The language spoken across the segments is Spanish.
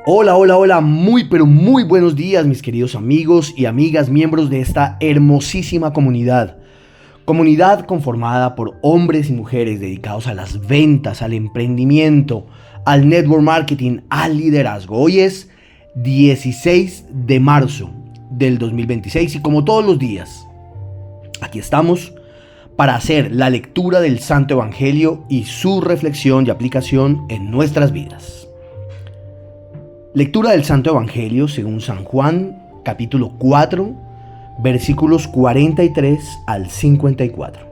Hola, hola, hola, muy pero muy buenos días mis queridos amigos y amigas, miembros de esta hermosísima comunidad. Comunidad conformada por hombres y mujeres dedicados a las ventas, al emprendimiento, al network marketing, al liderazgo. Hoy es 16 de marzo del 2026 y como todos los días, aquí estamos para hacer la lectura del Santo Evangelio y su reflexión y aplicación en nuestras vidas. Lectura del Santo Evangelio según San Juan, capítulo 4, versículos 43 al 54.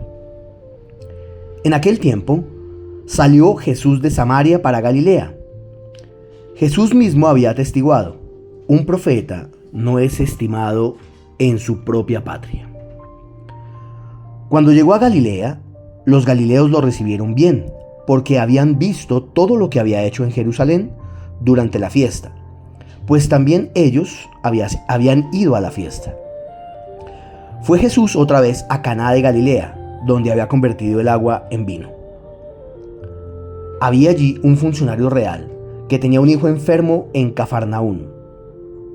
En aquel tiempo, salió Jesús de Samaria para Galilea. Jesús mismo había atestiguado: un profeta no es estimado en su propia patria. Cuando llegó a Galilea, los galileos lo recibieron bien, porque habían visto todo lo que había hecho en Jerusalén durante la fiesta, pues también ellos habían ido a la fiesta. Fue Jesús otra vez a Caná de Galilea, donde había convertido el agua en vino. Había allí un funcionario real que tenía un hijo enfermo en Cafarnaún.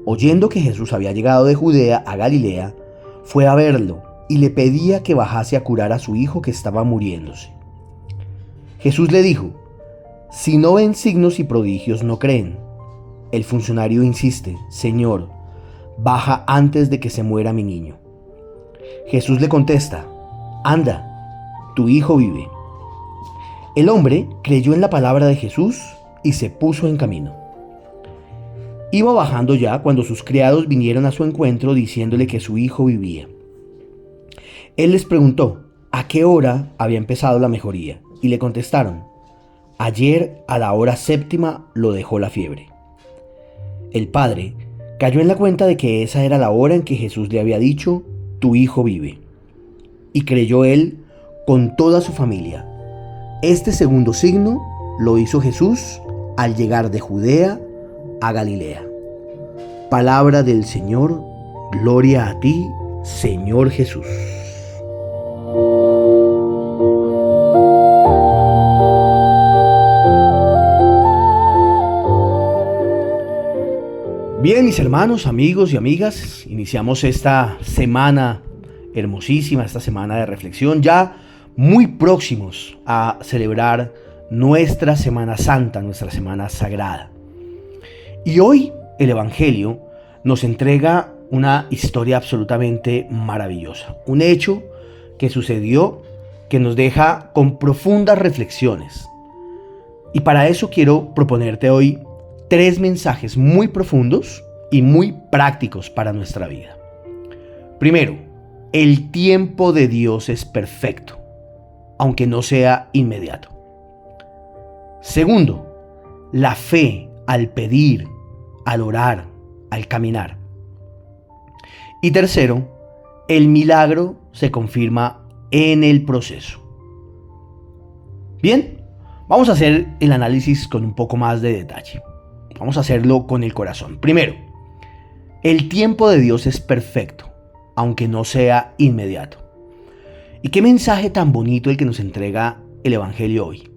Oyendo que Jesús había llegado de Judea a Galilea, fue a verlo y le pedía que bajase a curar a su hijo que estaba muriéndose. Jesús le dijo: si no ven signos y prodigios, no creen. El funcionario insiste: Señor, baja antes de que se muera mi niño. Jesús le contesta: anda, tu hijo vive. El hombre creyó en la palabra de Jesús y se puso en camino. Iba bajando ya cuando sus criados vinieron a su encuentro diciéndole que su hijo vivía. Él les preguntó a qué hora había empezado la mejoría y le contestaron: ayer a la hora séptima lo dejó la fiebre. El padre cayó en la cuenta de que esa era la hora en que Jesús le había dicho: tu hijo vive. Y creyó él con toda su familia. Este segundo signo lo hizo Jesús al llegar de Judea a Galilea. Palabra del Señor, gloria a ti, Señor Jesús. Bien, mis hermanos, amigos y amigas, iniciamos esta semana hermosísima, esta semana de reflexión, ya muy próximos a celebrar nuestra Semana Santa, nuestra Semana Sagrada. Y hoy el Evangelio nos entrega una historia absolutamente maravillosa, un hecho que sucedió que nos deja con profundas reflexiones. Y para eso quiero proponerte hoy 3 mensajes muy profundos y muy prácticos para nuestra vida. Primero, el tiempo de Dios es perfecto, aunque no sea inmediato. Segundo, la fe al pedir, al orar, al caminar. Y tercero, el milagro se confirma en el proceso. Bien, vamos a hacer el análisis con un poco más de detalle. Vamos a hacerlo con el corazón. Primero, el tiempo de Dios es perfecto, aunque no sea inmediato. ¿Y qué mensaje tan bonito el que nos entrega el Evangelio hoy?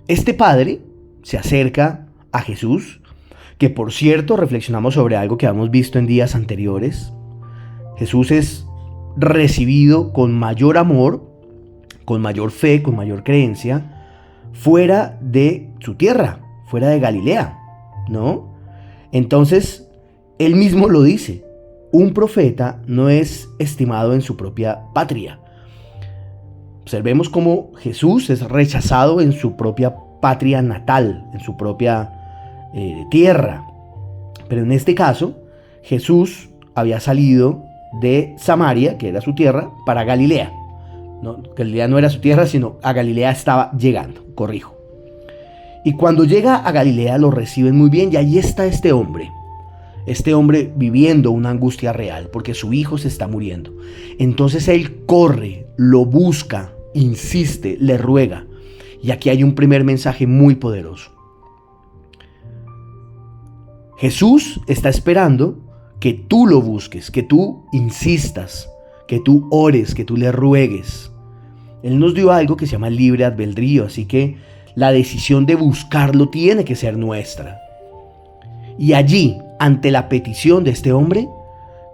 Este padre se acerca a Jesús, que por cierto reflexionamos sobre algo que hemos visto en días anteriores. Jesús es recibido con mayor amor, con mayor fe, con mayor creencia, fuera de su tierra, fuera de Galilea, ¿no? Entonces, él mismo lo dice: un profeta no es estimado en su propia patria. Observemos cómo Jesús es rechazado en su propia patria natal, en su propia tierra. Pero en este caso, Jesús había salido de Samaria, que era su tierra, para Galilea. No, Galilea no era su tierra, sino a Galilea estaba llegando, corrijo. Y cuando llega a Galilea lo reciben muy bien y ahí está este hombre viviendo una angustia real porque su hijo se está muriendo. Entonces él corre, lo busca, insiste, le ruega. Y aquí hay un primer mensaje muy poderoso. Jesús está esperando que tú lo busques, que tú insistas, que tú ores, que tú le ruegues. Él nos dio algo que se llama libre albedrío, así que la decisión de buscarlo tiene que ser nuestra. Y allí, ante la petición de este hombre,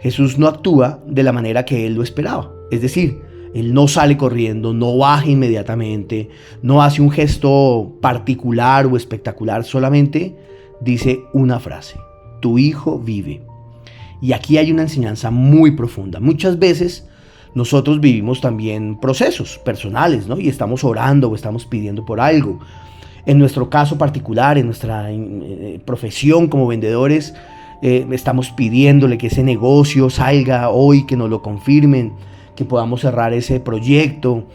Jesús no actúa de la manera que él lo esperaba. Es decir, él no sale corriendo, no baja inmediatamente, no hace un gesto particular o espectacular, solamente dice una frase: tu hijo vive. Y aquí hay una enseñanza muy profunda. Muchas veces nosotros vivimos también procesos personales, ¿no? Y estamos orando o estamos pidiendo por algo. En nuestro caso particular, en nuestra profesión como vendedores, estamos pidiéndole que ese negocio salga hoy, que nos lo confirmen, que podamos cerrar ese proyecto.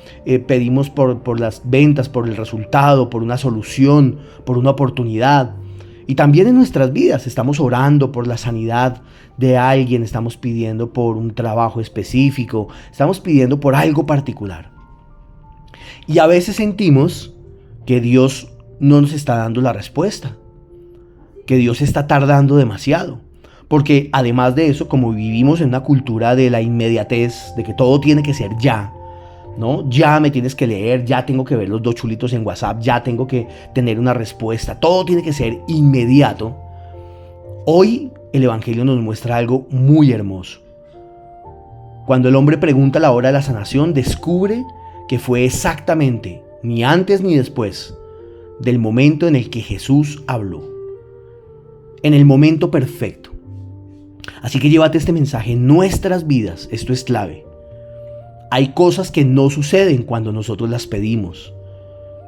Pedimos por las ventas, por el resultado, por una solución, por una oportunidad. Y también en nuestras vidas estamos orando por la sanidad de alguien, estamos pidiendo por un trabajo específico, estamos pidiendo por algo particular. Y a veces sentimos que Dios no nos está dando la respuesta, que Dios está tardando demasiado. Porque además de eso, como vivimos en una cultura de la inmediatez, de que todo tiene que ser ya, ¿no? Ya me tienes que leer, ya tengo que ver los 2 chulitos en WhatsApp, ya tengo que tener una respuesta, todo tiene que ser inmediato. Hoy el Evangelio nos muestra algo muy hermoso. Cuando el hombre pregunta la hora de la sanación, descubre que fue exactamente, ni antes ni después, del momento en el que Jesús habló. En el momento perfecto. Así que llévate este mensaje en nuestras vidas, esto es clave. Hay cosas que no suceden cuando nosotros las pedimos.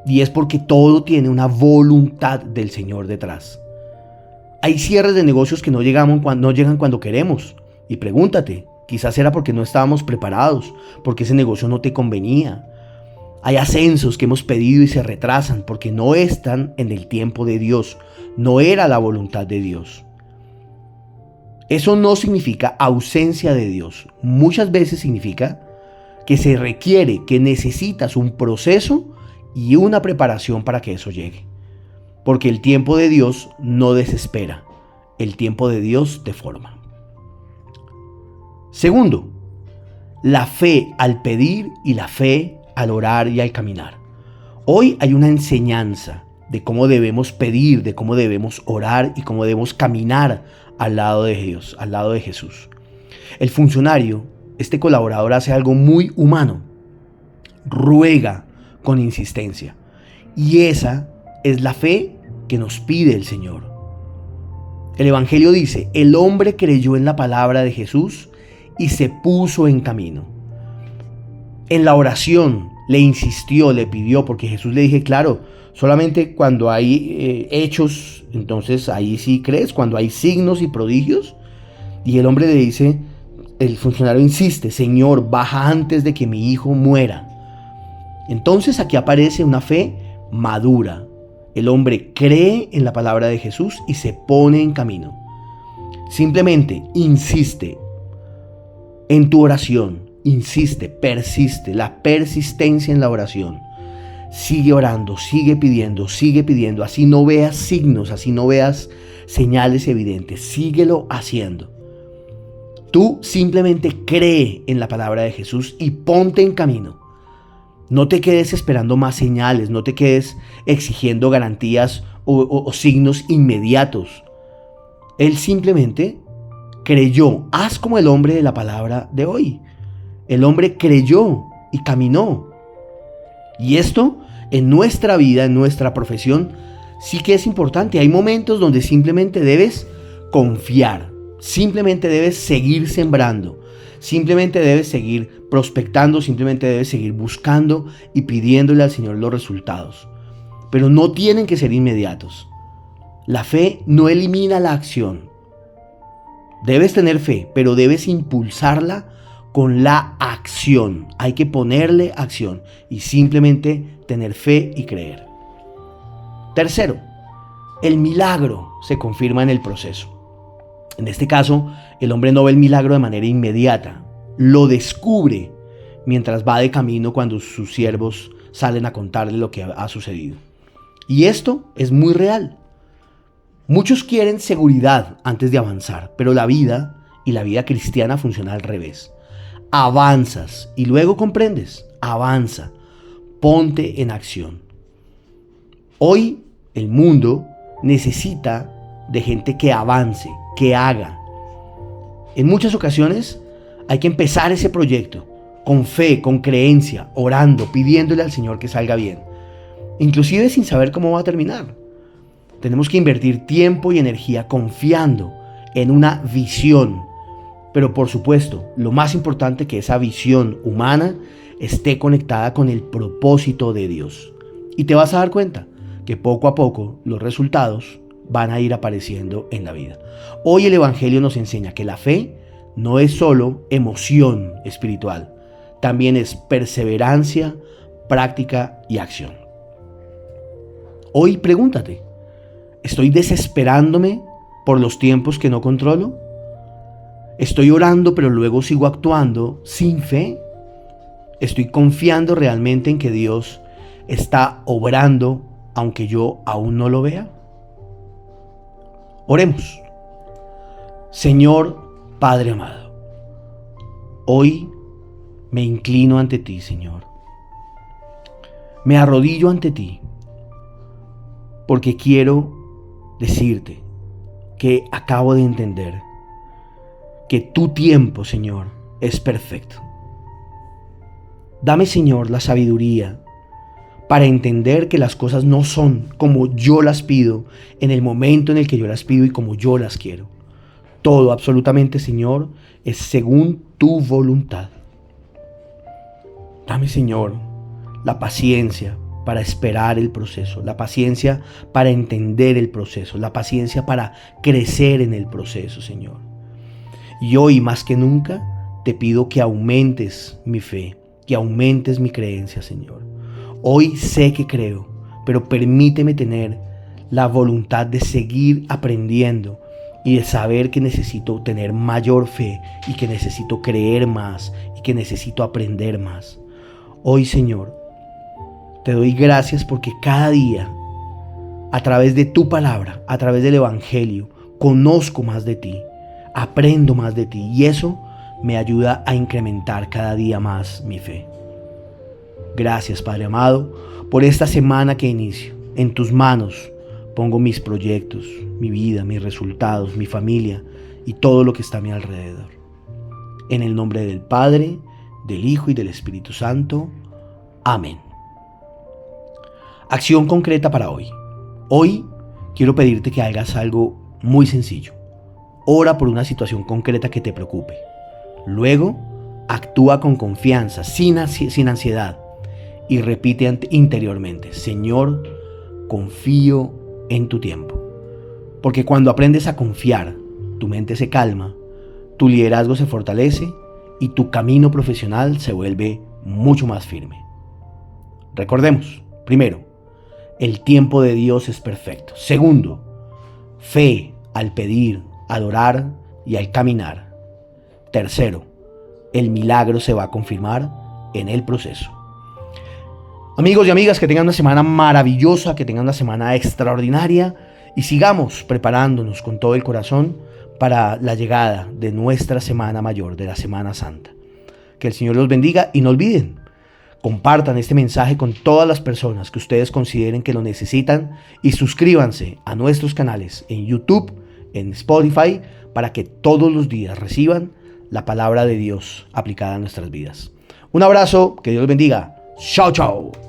Y es porque todo tiene una voluntad del Señor detrás. Hay cierres de negocios que no llegan cuando queremos. Y pregúntate, quizás era porque no estábamos preparados, porque ese negocio no te convenía. Hay ascensos que hemos pedido y se retrasan porque no están en el tiempo de Dios. No era la voluntad de Dios. Eso no significa ausencia de Dios. Muchas veces significa que se requiere, que necesitas un proceso y una preparación para que eso llegue. Porque el tiempo de Dios no desespera. El tiempo de Dios te forma. Segundo, la fe al pedir y la fe al orar y al caminar. Hoy hay una enseñanza de cómo debemos pedir, de cómo debemos orar y cómo debemos caminar al lado de Dios, al lado de Jesús. El funcionario, este colaborador, hace algo muy humano. Ruega con insistencia. Y esa es la fe que nos pide el Señor. El Evangelio dice: el hombre creyó en la palabra de Jesús y se puso en camino. En la oración le insistió, le pidió, porque Jesús le dije, claro, solamente cuando hay hechos, entonces ahí sí crees, cuando hay signos y prodigios. Y el hombre le dice, el funcionario insiste: Señor, baja antes de que mi hijo muera. Entonces aquí aparece una fe madura. El hombre cree en la palabra de Jesús y se pone en camino. Simplemente insiste en tu oración. Insiste, persiste, la persistencia en la oración. Sigue orando, sigue pidiendo, así no veas signos, así no veas señales evidentes, síguelo haciendo. Tú simplemente cree en la palabra de Jesús y ponte en camino. No te quedes esperando más señales, no te quedes exigiendo garantías o signos inmediatos. Él simplemente creyó. Haz como el hombre de la palabra de hoy. El hombre creyó y caminó. Y esto en nuestra vida, en nuestra profesión, sí que es importante. Hay momentos donde simplemente debes confiar, simplemente debes seguir sembrando, simplemente debes seguir prospectando, simplemente debes seguir buscando y pidiéndole al Señor los resultados. Pero no tienen que ser inmediatos. La fe no elimina la acción. Debes tener fe, pero debes impulsarla con la acción. Hay que ponerle acción y simplemente tener fe y creer. Tercero, el milagro se confirma en el proceso. En este caso, el hombre no ve el milagro de manera inmediata. Lo descubre mientras va de camino cuando sus siervos salen a contarle lo que ha sucedido. Y esto es muy real. Muchos quieren seguridad antes de avanzar, pero la vida y la vida cristiana funciona al revés. Avanzas y luego comprendes. Avanza. Ponte en acción. Hoy el mundo necesita de gente que avance, que haga. En muchas ocasiones hay que empezar ese proyecto con fe, con creencia, orando, pidiéndole al Señor que salga bien, inclusive sin saber cómo va a terminar. Tenemos que invertir tiempo y energía confiando en una visión, pero por supuesto, lo más importante, que esa visión humana esté conectada con el propósito de Dios. Y te vas a dar cuenta que poco a poco los resultados van a ir apareciendo en la vida. Hoy el Evangelio nos enseña que la fe no es solo emoción espiritual, también es perseverancia, práctica y acción. Hoy pregúntate, ¿estoy desesperándome por los tiempos que no controlo? ¿Estoy orando pero luego sigo actuando sin fe? ¿Estoy confiando realmente en que Dios está obrando aunque yo aún no lo vea? Oremos. Señor Padre amado, hoy me inclino ante ti, Señor. Me arrodillo ante ti porque quiero decirte que acabo de entender que tu tiempo, Señor, es perfecto. Dame, Señor, la sabiduría para entender que las cosas no son como yo las pido, en el momento en el que yo las pido y como yo las quiero. Todo, absolutamente, Señor, es según tu voluntad. Dame, Señor, la paciencia para esperar el proceso, la paciencia para entender el proceso, la paciencia para crecer en el proceso, Señor. Y hoy más que nunca te pido que aumentes mi fe, que aumentes mi creencia, Señor. Hoy sé que creo, pero permíteme tener la voluntad de seguir aprendiendo y de saber que necesito tener mayor fe y que necesito creer más y que necesito aprender más. Hoy, Señor, te doy gracias porque cada día, a través de tu palabra, a través del Evangelio, conozco más de ti, aprendo más de ti y eso me ayuda a incrementar cada día más mi fe. Gracias, Padre amado, por esta semana que inicio. En tus manos pongo mis proyectos, mi vida, mis resultados, mi familia y todo lo que está a mi alrededor. En el nombre del Padre, del Hijo y del Espíritu Santo. Amén. Acción concreta para hoy. Hoy quiero pedirte que hagas algo muy sencillo. Ora por una situación concreta que te preocupe. Luego, actúa con confianza, sin ansiedad. Y repite interiormente: Señor, confío en tu tiempo. Porque cuando aprendes a confiar, tu mente se calma, tu liderazgo se fortalece y tu camino profesional se vuelve mucho más firme. Recordemos, primero, el tiempo de Dios es perfecto. Segundo, fe al pedir, adorar y al caminar. Tercero, el milagro se va a confirmar en el proceso. Amigos y amigas, que tengan una semana maravillosa, que tengan una semana extraordinaria y sigamos preparándonos con todo el corazón para la llegada de nuestra Semana Mayor, de la Semana Santa. Que el Señor los bendiga y no olviden, compartan este mensaje con todas las personas que ustedes consideren que lo necesitan y suscríbanse a nuestros canales en YouTube, en Spotify, para que todos los días reciban la palabra de Dios aplicada a nuestras vidas. Un abrazo, que Dios los bendiga. Chao, chao.